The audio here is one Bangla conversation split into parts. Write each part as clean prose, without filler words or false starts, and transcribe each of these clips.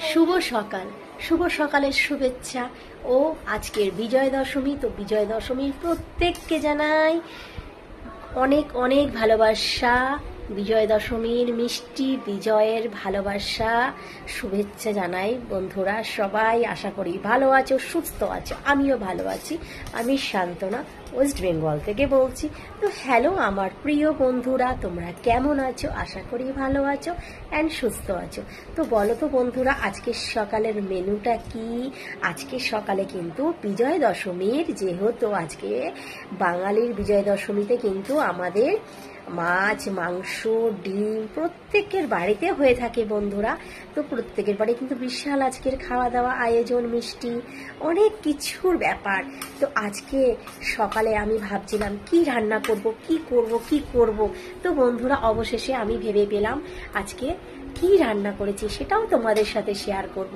শুভ সকাল, শুভ সকালের শুভেচ্ছা ও আজকের বিজয় দশমী। তো বিজয় দশমীর প্রত্যেককে জানাই অনেক অনেক ভালোবাসা। বিজয় দশমীর মিষ্টি বিজয়ের ভালোবাসা শুভেচ্ছা জানাই বন্ধুরা। সবাই আশা করি ভালো আছো, সুস্থ আছো। আমিও ভালো আছি। আমি শান্তনা ওয়েস্ট বেঙ্গল থেকে বলছি। তো হ্যালো আমার প্রিয় বন্ধুরা, তোমরা কেমন আছো? আশা করি ভালো আছো অ্যান্ড সুস্থ আছো। তো বলো তো বন্ধুরা, আজকে সকালের মেনুটা কি? আজকে সকালে কিন্তু বিজয় দশমীর, যেহেতু আজকে বাঙালির বিজয় দশমীতে কিন্তু আমাদের মাছ, মাংস, ডিম প্রত্যেকের বাড়িতে হয়ে থাকে বন্ধুরা। তো প্রত্যেকের বাড়ি কিন্তু বিশাল আজকের খাওয়া দাওয়া আয়োজন, মিষ্টি, অনেক কিছুর ব্যাপার। তো আজকে সকালে আমি ভাবছিলাম কি রান্না করব, কি করব। তো বন্ধুরা অবশেষে আমি ভেবে পেলাম আজকে কি রান্না করেছি সেটাও তোমাদের সাথে শেয়ার করব।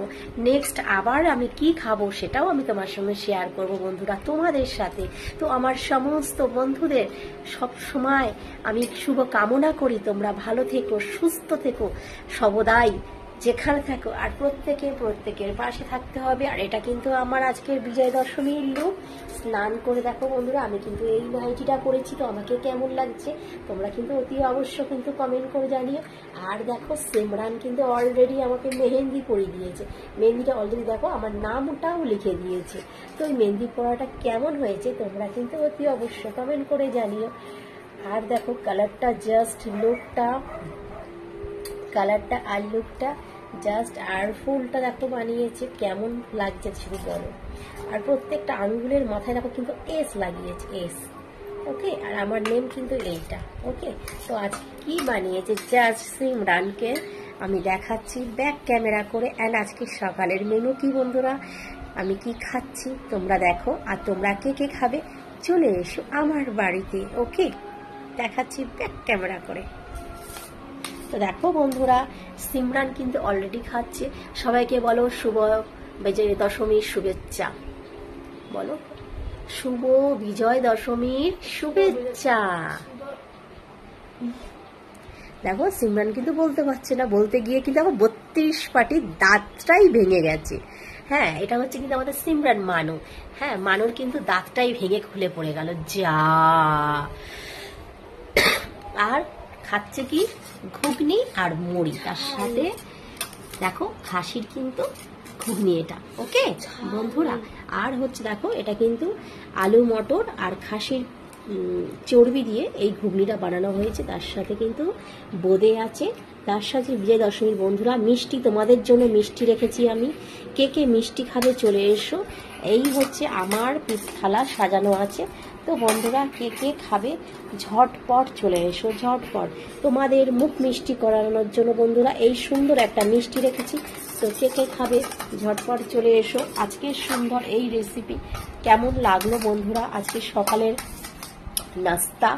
নেক্সট আবার আমি কি খাবো সেটাও আমি তোমার সঙ্গে শেয়ার করব বন্ধুরা, তোমাদের সাথে। তো আমার সমস্ত বন্ধুদের সব সময় আমি শুভ কামনা করি তোমরা ভালো থেকো, সুস্থ থেকো, সবদাই যেখানে থাকো। আর প্রত্যেকের পাশে থাকতে হবে। আর এটা কিন্তু আমার আজকের বিজয় দশমীর লুক। স্নান করে দেখো বন্ধুরা, আমি কিন্তু এই নাইটিটা করেছি। তো আমাকে কেমন লাগছে তোমরা কিন্তু অতি অবশ্য কিন্তু কমেন্ট করে জানিও। আর দেখো সিমরান কিন্তু অলরেডি আমাকে মেহেন্দি পরিয়ে দিয়েছে। মেহেন্দিটা অলরেডি দেখো আমার নামটাও লিখে দিয়েছে। তো ওই মেহেন্দি পরাটা কেমন হয়েছে তোমরা কিন্তু অতি অবশ্য কমেন্ট করে জানিও। আর দেখো কালারটা আর লুকটা জাস্ট, আর ফুলটা দেখো বানিয়েছে কেমন লাগছে শুধু বলো। আর প্রত্যেকটা আঙ্গুলের মাথায় দেখো কিন্তু এস লাগিয়েছে, এস। ওকে, আর আমার নেম কিন্তু এইটা। ওকে, তো আজ কি বানিয়েছে জাস্ট সিমরানকে আমি দেখাচ্ছি ব্যাক ক্যামেরা করে। অ্যান্ড আজকে সকালের মেনু কি বন্ধুরা, আমি কি খাচ্ছি তোমরা দেখো। আর তোমরা কে কে খাবে চলে এসো আমার বাড়িতে। ওকে, দেখাচ্ছি ব্যাক ক্যামেরা করে। তো দেখো বন্ধুরা, সিমরান কিন্তু অলরেডি খাচ্ছে। সবাইকে বলো শুভ বিজয় দশমীর শুভেচ্ছা। বলো শুভ বিজয় দশমীর শুভেচ্ছা। দেখো সিমরান কিন্তু বলতে পারছে না, বলতে গিয়ে কিন্তু আমার 32 পাটি দাঁতটাই ভেঙে গেছে। হ্যাঁ, এটা হচ্ছে কিন্তু আমাদের সিমরান মানু। হ্যাঁ, মানুর কিন্তু দাঁতটাই ভেঙে খুলে পড়ে গেল যা। আর খাচ্ছে কি ঘুগনি আর মুড়ি, তার সাথে দেখো খাসির কিন্তু ঘুগনি এটা। ওকে বন্ধুরা, আর হচ্ছে দেখো এটা কিন্তু আলু মটর আর খাসির চর্বি দিয়ে এই ঘুগনিটা বানানো হয়েছে। তার সাথে কিন্তু বোঁদে আছে। তার সাথে বিজয় দশমীর বন্ধুরা মিষ্টি, তোমাদের জন্য মিষ্টি রেখেছি আমি। কে কে মিষ্টি খাবে চলে এসো। এই হচ্ছে আমার থালা সাজানো আছে। তো বন্ধুরা কে কে খাবে ঝটপট চলে এসো, ঝটপট। তোমাদের মুখ মিষ্টি করানোর জন্য বন্ধুরা এই সুন্দর একটা মিষ্টি রেখেছি। তো কে কে খাবে ঝটপট চলে এসো। আজকে সুন্দর এই রেসিপি কেমন লাগলো বন্ধুরা, আজকে সকালের নাস্তা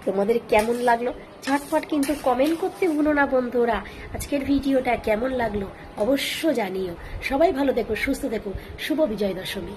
তোমাদের কেমন লাগলো ঝটপট কিন্তু কমেন্ট করতে ভুলো না বন্ধুরা। আজকের ভিডিওটা কেমন লাগলো অবশ্য জানিও। সবাই ভালো থেকো, সুস্থ থেকো। শুভ বিজয় দশমী।